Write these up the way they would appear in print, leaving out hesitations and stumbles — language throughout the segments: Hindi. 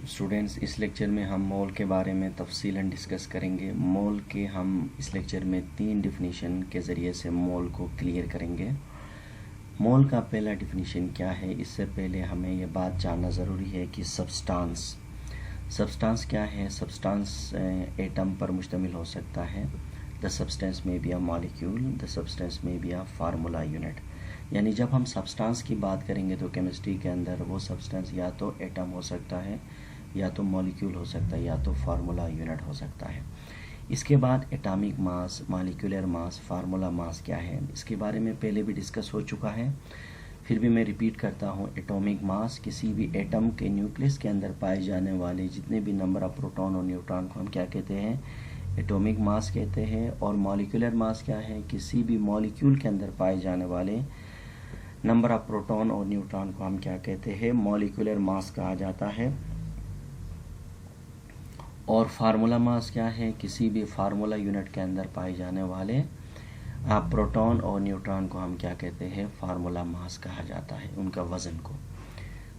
स्टूडेंट्स, इस लेक्चर में हम मोल के बारे में तफसीलन डिस्कस करेंगे। मोल के हम इस लेक्चर में 3 डिफिनीशन के ज़रिए से मोल को क्लियर करेंगे। मोल का पहला डिफिनीशन क्या है, इससे पहले हमें यह बात जानना ज़रूरी है कि सब्सटेंस क्या है। सब्सटेंस एटम पर मुश्तमिल हो सकता है। द सब्सटेंस में be a molecule, the substance में बी अ फार्मूला यूनिट। यानी जब हम सब्सटेंस की बात करेंगे तो केमिस्ट्री के अंदर वो सब्सटेंस या तो एटम हो सकता है, या तो मॉलिक्यूल हो सकता है, या तो फार्मूला यूनिट हो सकता है। इसके बाद एटॉमिक मास, मॉलिक्यूलर मास, फार्मूला मास क्या है, इसके बारे में पहले भी डिस्कस हो चुका है, फिर भी मैं रिपीट करता हूँ। एटॉमिक मास किसी भी एटम के न्यूक्लियस के अंदर पाए जाने वाले जितने भी नंबर ऑफ प्रोटॉन और न्यूट्रॉन को हम क्या कहते हैं, एटॉमिक मास कहते हैं। और मॉलिक्यूलर मास क्या है, किसी भी मॉलिक्यूल के अंदर पाए जाने वाले नंबर ऑफ प्रोटॉन और न्यूट्रॉन को हम क्या कहते हैं, मॉलिक्यूलर मास कहा जाता है। और फार्मूला मास क्या है, किसी भी फार्मूला यूनिट के अंदर पाए जाने वाले प्रोटॉन और न्यूट्रॉन को हम क्या कहते हैं, फार्मूला मास कहा जाता है, उनका वजन को।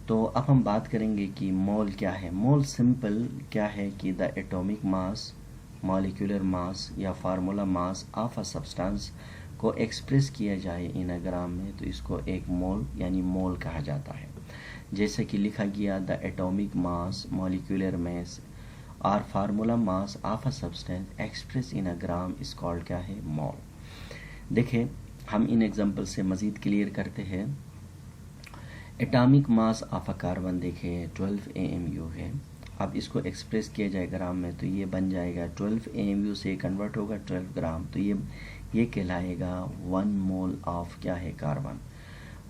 तो अब हम बात करेंगे कि मोल क्या है। मोल सिंपल क्या है कि the atomic mass, molecular mass या formula mass of a substance को एक्सप्रेस किया जाए इन अ ग्राम में, तो इसको एक मोल यानी मोल कहा जाता है। जैसे कि लिखा गया, the atomic mass, molecular mass और formula mass of a substance express in a gram is called क्या है, मोल। देखिए, हम इन एग्जांपल से मज़ीद क्लियर करते हैं। Atomic mass of a carbon देखिए 12 AMU है। अब इसको एक्सप्रेस किया जाए ग्राम में तो ये बन जाएगा 12 AMU से कन्वर्ट होगा 12 ग्राम, तो ये कहलाएगा 1 मोल ऑफ क्या है, carbon.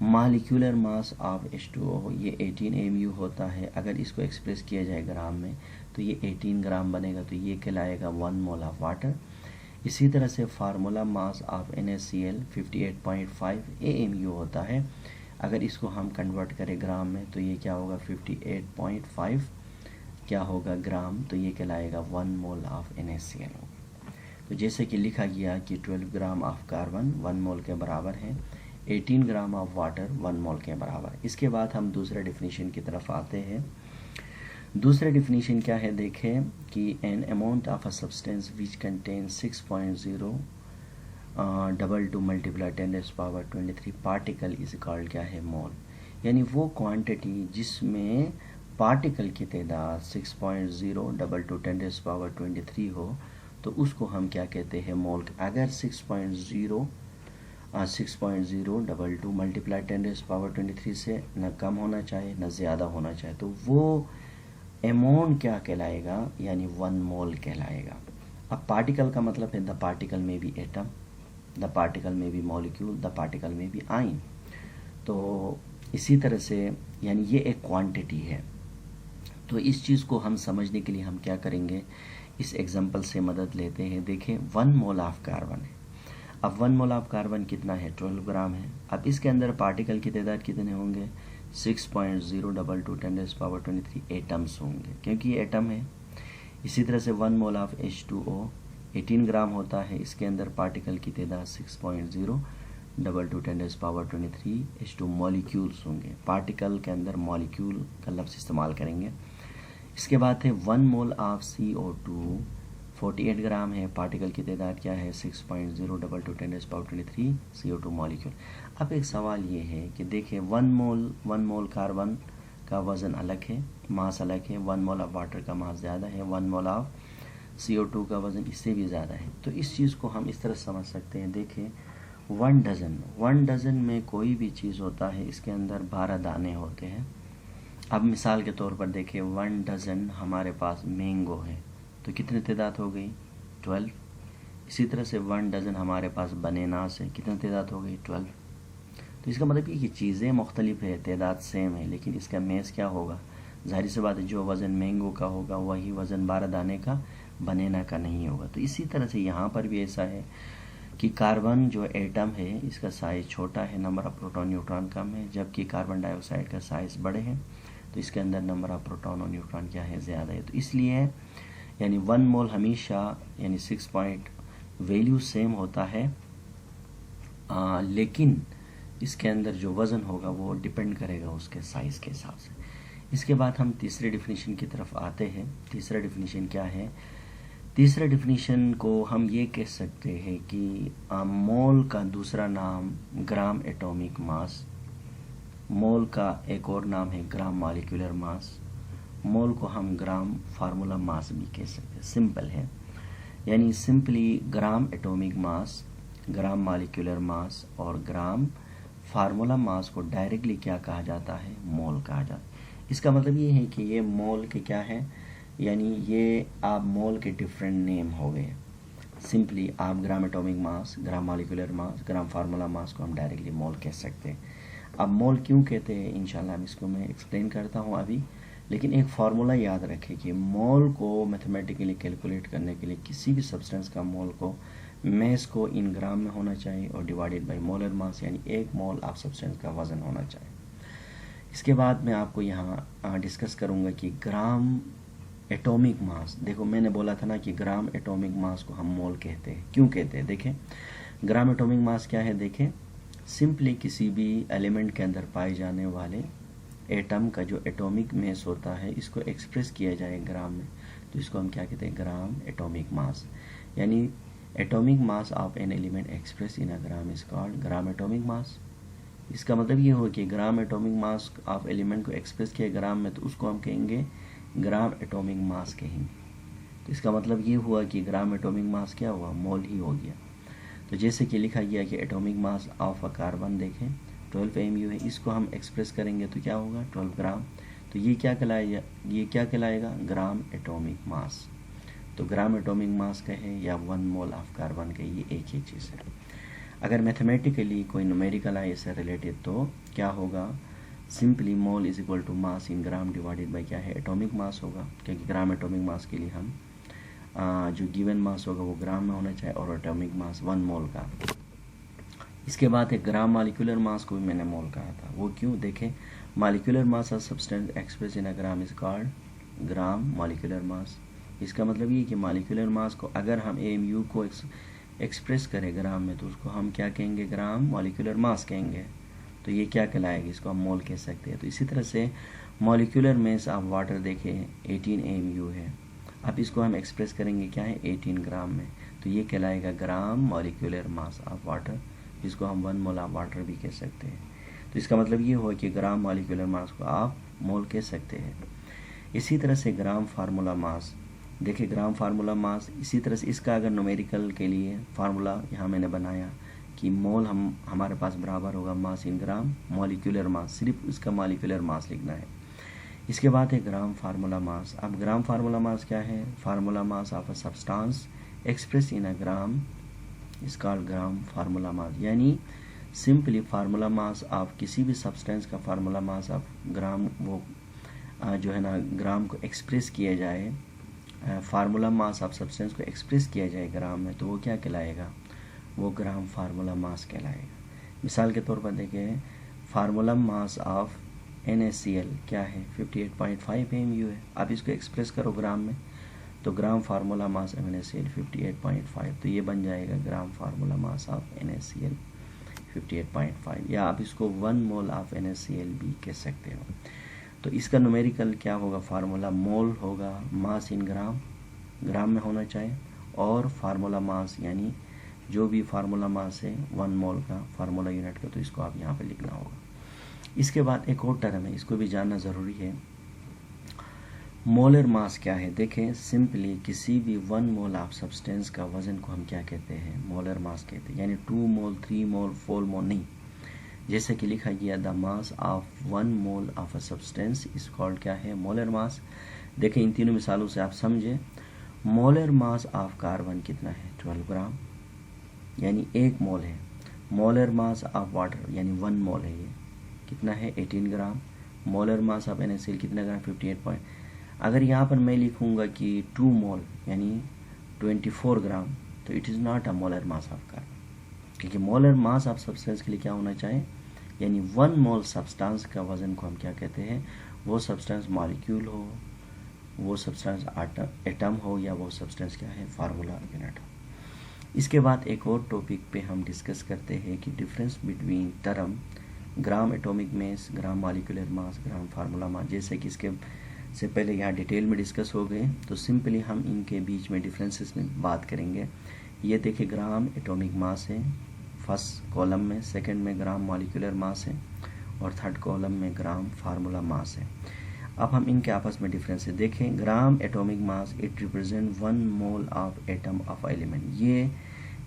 Molecular mass of H2O ये 18 AMU होता है। अगर इसको एक्सप्रेस किया जाए ग्राम में तो ये 18 ग्राम बनेगा, तो ये कहलाएगा 1 मोल ऑफ वाटर। इसी तरह से formula mass of NaCl 58.5 AMU होता है। अगर इसको हम कन्वर्ट करें ग्राम में तो ये क्या होगा, 58.5 क्या होगा ग्राम, तो ये कहलाएगा 1 मोल ऑफ NaCl होगा। तो जैसे कि लिखा गया कि 12 ग्राम ऑफ कार्बन 1 मोल के बराबर है, 18 ग्राम ऑफ वाटर 1 मोल के बराबर। इसके बाद हम दूसरे डिफिनीशन की तरफ आते हैं। दूसरा डिफिनीशन क्या है, देखें कि an amount of a substance which contain 6.0 double two multiply 10⁻23 particle is called क्या है, मोल। यानी वो क्वांटिटी जिसमें पार्टिकल की तादाद 6.0 डबल टू 10⁻23 हो, तो उसको हम क्या कहते हैं, मोल। अगर 6.0 डबल टू मल्टीप्लाई 10⁻23 से न कम होना चाहिए न ज़्यादा होना चाहिए, तो वो अमाउंट क्या कहलाएगा, यानी 1 मोल कहलाएगा। अब पार्टिकल का मतलब है द पार्टिकल में भी एटम, द पार्टिकल में भी मॉलिक्यूल, द पार्टिकल में भी आयन। तो इसी तरह से यानी ये एक क्वांटिटी है। तो इस चीज़ को हम समझने के लिए हम क्या करेंगे, इस एग्जांपल से मदद लेते हैं। देखें, 1 मोल ऑफ कार्बन है। अब 1 मोल ऑफ कार्बन कितना है, 12 ग्राम है। अब इसके अंदर पार्टिकल की तादाद कितने होंगे, 6.0 डबल टू 10⁻23 एटम्स होंगे, क्योंकि ये एटम है। इसी तरह से 1 मोल ऑफ H2O 18 ग्राम होता है। इसके अंदर पार्टिकल की तादाद 6.0 डबल टू 10⁻23 H2 मॉलिक्यूल्स होंगे। पार्टिकल के अंदर मॉलिक्यूल का लफ्ज़ इस्तेमाल करेंगे। इसके बाद है 1 मोल ऑफ CO2 48 ग्राम है। पार्टिकल की तादाद क्या है, 6.0 डबल टू 10⁻23 CO2 मॉलिक्यूल। अब एक सवाल ये है कि देखिए 1 मोल कार्बन का वज़न अलग है, मास अलग है। 1 मोल ऑफ वाटर का मास ज़्यादा है, 1 मोल ऑफ CO2 का वज़न इससे भी ज़्यादा है। तो इस चीज़ को हम इस तरह समझ सकते हैं। देखें, 1 डज़न में कोई भी चीज़ होता है, इसके अंदर 12 दाने होते हैं। अब मिसाल के तौर पर देखें, 1 डज़न हमारे पास मैंगो है, तो कितनी तादाद हो गई, 12। इसी तरह से 1 डज़न हमारे पास बनानास है, कितनी तादाद हो गई, 12। तो इसका मतलब ये कि चीज़ें मुख्तलिफ है, तादाद सेम है, लेकिन इसका मेज़ क्या होगा, जाहिर सी बात है जो वज़न मैंगो का होगा वही वज़न 12 दाने का बनाना का नहीं होगा। तो इसी तरह से यहाँ पर भी ऐसा है कि कार्बन जो एटम है इसका साइज़ छोटा है, नंबर ऑफ प्रोटॉन न्यूट्रॉन कम है, जबकि कार्बन डाइऑक्साइड का साइज़ बड़े हैं, तो इसके अंदर नंबर ऑफ प्रोटॉन और न्यूट्रॉन क्या है, ज़्यादा है। तो इसलिए यानी 1 मोल हमेशा यानी 6 पॉइंट वैल्यू सेम होता है, लेकिन इसके अंदर जो वज़न होगा वो डिपेंड करेगा उसके साइज़ के हिसाब से। इसके बाद हम तीसरे डिफिनीशन की तरफ आते हैं। तीसरा डिफिनीशन क्या है? तीसरा डिफिनीशन को हम ये कह सकते हैं कि मोल का दूसरा नाम ग्राम एटॉमिक मास, मोल का एक और नाम है ग्राम मॉलिक्यूलर मास, मोल को हम ग्राम फार्मूला मास भी कह सकते हैं। सिंपल है, यानी सिंपली ग्राम atomic mass, gram molecular mass और ग्राम फार्मूला मास को डायरेक्टली क्या कहा जाता है? मोल कहा जाता है। इसका मतलब ये है कि ये मोल के क्या है, यानी ये आप मोल के डिफरेंट नेम हो गए। सिंपली आप gram atomic mass, gram molecular mass, gram formula mass को हम डायरेक्टली मोल कह सकते हैं। अब मोल क्यों कहते हैं इंशाल्लाह हम इसको मैं एक्सप्लेन करता हूँ अभी, लेकिन एक फार्मूला याद रखें कि मोल को मैथमेटिकली कैलकुलेट करने के लिए किसी भी सब्सटेंस का मोल को मैस को इन ग्राम में होना चाहिए और डिवाइडेड बाय मोलर मास, यानी एक मोल आप सब्सटेंस का वजन होना चाहिए। इसके बाद मैं आपको यहाँ डिस्कस करूँगा कि ग्राम एटॉमिक मास, देखो मैंने बोला था ना कि ग्राम एटॉमिक मास को हम मोल कहते हैं। क्यों कहते हैं? देखें ग्राम एटॉमिक मास क्या है। देखें सिंपली किसी भी एलिमेंट के अंदर पाए जाने वाले एटम का जो एटॉमिक मास होता है, इसको एक्सप्रेस किया जाए ग्राम में, तो इसको हम क्या कहते हैं? Gram atomic mass. यानी atomic mass of an element express in a gram is called gram atomic mass. इसका मतलब ये हो कि gram atomic mass of element को एक्सप्रेस किया ग्राम में, तो उसको हम कहेंगे ग्राम एटॉमिक मास कहेंगे। तो इसका मतलब ये हुआ कि ग्राम एटॉमिक मास क्या हुआ? मोल ही हो गया। तो जैसे कि लिखा गया कि atomic mass of a carbon देखें 12 mu है, इसको हम एक्सप्रेस करेंगे तो क्या होगा? 12 ग्राम। तो ये क्या कहलाएगा? ये क्या कहलाएगा? ग्राम एटॉमिक मास। तो ग्राम एटॉमिक मास कहे या 1 मोल ऑफ कार्बन कहे, ये एक ही चीज़ है। अगर मैथमेटिकली कोई न्यूमेरिकल आए इससे रिलेटेड तो क्या होगा? Simply mole is equal to mass in gram divided by क्या है? एटॉमिक मास होगा, क्योंकि ग्राम एटॉमिक मास के लिए हम जो गिवन मास होगा वो ग्राम में होना चाहिए और एटॉमिक मास 1 मोल का। इसके बाद एक ग्राम मॉलिक्यूलर मास को भी मैंने मोल कहा था। वो क्यों? देखें molecular mass of substance express in a gram is called gram molecular मास। इसका मतलब ये कि मॉलिक्यूलर मास को अगर हम AMU को एक्सप्रेस करें ग्राम में, तो उसको हम क्या कहेंगे? ग्राम मॉलिक्यूलर मास कहेंगे। तो ये क्या कहलाएगा? इसको हम मोल कह सकते हैं। तो इसी तरह से मॉलिक्यूलर मास ऑफ वाटर देखें 18 AMU है, अब इसको हम एक्सप्रेस करेंगे क्या है? 18 ग्राम में, तो ये कहलाएगा ग्राम मॉलिक्यूलर मास ऑफ वाटर, जिसको हम 1 मोल ऑफ वाटर भी कह सकते हैं। तो इसका मतलब ये हुआ कि ग्राम मॉलिक्यूलर मास को आप मोल कह सकते हैं। इसी तरह से ग्राम फार्मूला मास, देखिए ग्राम फार्मूला मास, इसी तरह से इसका अगर न्यूमेरिकल के लिए फार्मूला यहाँ मैंने बनाया कि मोल हमारे पास बराबर होगा मास इन ग्राम मॉलिक्यूलर मास, सिर्फ इसका मॉलिक्यूलर मास लिखना है। इसके बाद है ग्राम फार्मूला मास। अब ग्राम फार्मूला मास क्या है? Formula mass of a substance express in a gram is called gram formula मास। यानी सिंपली फार्मूला मास ऑफ किसी भी सब्सटेंस का फार्मूला मास ऑफ ग्राम, वो जो है ना ग्राम को एक्सप्रेस किया जाए, फार्मूला मास ऑफ सब्सटेंस को एक्सप्रेस किया जाए ग्राम में, तो वो क्या कहलाएगा? वो ग्राम फार्मूला मास कहलाएगा। मिसाल के तौर पर देखें फार्मूला मास ऑफ NaCl क्या है? 58.5 AMU है। आप इसको एक्सप्रेस करो ग्राम में, तो ग्राम फार्मूला मास ऑफ NaCl 58.5, तो ये बन जाएगा ग्राम फार्मूला मास ऑफ NaCl 58.5, या आप इसको 1 मोल ऑफ NaCl भी कह सकते हो। तो इसका न्यूमेरिकल क्या होगा? फार्मूला मोल होगा, मास इन ग्राम में होना चाहिए, और फार्मूला मास यानी जो भी फार्मूला मास है 1 मोल का फार्मूला यूनिट का, तो इसको आप यहाँ पे लिखना होगा। इसके बाद एक और टर्म है, इसको भी जानना ज़रूरी है। मोलर मास क्या है? देखें सिंपली किसी भी 1 मोल ऑफ सब्सटेंस का वजन को हम क्या कहते हैं? मोलर मास कहते हैं। यानी 2 मोल 3 मोल 4 मोल नहीं, जैसे कि लिखा गया the mass of 1 mole of a substance is called क्या है? Molar mass. देखें इन तीनों मिसालों से आप समझें। मोलर मास ऑफ कार्बन कितना है? 12 ग्राम, यानी 1 मोल है। मोलर मास ऑफ वाटर यानी 1 मोल है, ये कितना है? 18 ग्राम। मोलर मास ऑफ NaCl कितना ग्राम? 58 अगर यहाँ पर मैं लिखूँगा कि 2 मोल यानी 24 ग्राम, तो it is not a molar mass of carbon, क्योंकि मोलर मास ऑफ सब्सटेंस के लिए क्या होना चाहिए? यानी 1 मोल सब्सटेंस का वजन को हम क्या कहते हैं? वो सब्सटेंस मॉलिक्यूल हो, वो सब्सटेंस एटम हो, या वो सब्सटेंस क्या है? फार्मूला यूनिट हो। इसके बाद एक और टॉपिक पे हम डिस्कस करते हैं कि difference between term gram atomic mass, gram molecular mass, gram formula mass, जैसे कि इसके से पहले यहाँ डिटेल में डिस्कस हो गए। तो सिंपली हम इनके बीच में डिफरेंसेस में बात करेंगे। ये देखिए ग्राम एटॉमिक मास है फर्स्ट कॉलम में, सेकंड में ग्राम मॉलिक्यूलर मास है और थर्ड कॉलम में ग्राम फार्मूला मास है। अब हम इनके आपस में डिफरेंस देखें। ग्राम atomic mass it represent 1 mole of atom of element. ये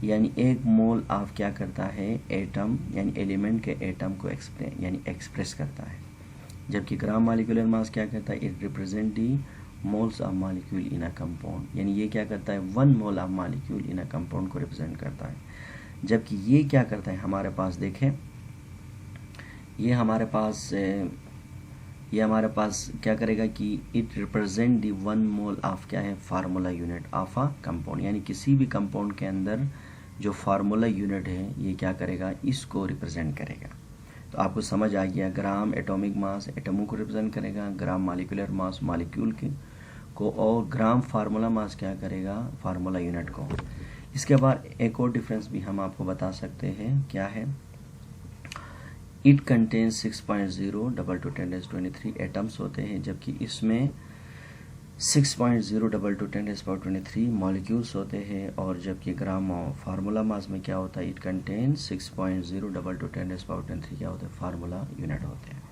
यानी 1 मोल ऑफ क्या करता है, एटम यानी एलिमेंट के एटम को एक्सप्रेस करता है। जबकि ग्राम मॉलिक्यूलर मास क्या करता है, it represent the moles of molecule in a compound, यानी ये क्या करता है 1 mole of molecule in a compound को रिप्रेजेंट करता है। जबकि ये क्या करता है हमारे पास, देखें ये हमारे पास क्या करेगा कि it represent the 1 mole of क्या है, formula unit of a compound, यानी किसी भी कंपाउंड के अंदर जो फार्मूला यूनिट है ये क्या करेगा, इसको रिप्रेजेंट करेगा। तो आपको समझ आ गया, ग्राम एटॉमिक मास एटमों को रिप्रेजेंट करेगा, ग्राम मॉलिक्यूलर मास मॉलिक्यूल को, और ग्राम फार्मूला मास क्या करेगा, फार्मूला यूनिट को। इसके बाद एक और डिफरेंस भी हम आपको बता सकते हैं, क्या है, it contains 6.0 double two 10⁻23 atoms होते हैं, जबकि इसमें 6.0 डबल टू 10⁻23 मॉलिक्यूल्स होते हैं। और जबकि ग्राम फार्मूला मास में क्या होता है, इट कंटेन्स 6.0 डबल टू 10⁻23 क्या होते हैं, फार्मूला यूनिट होते हैं।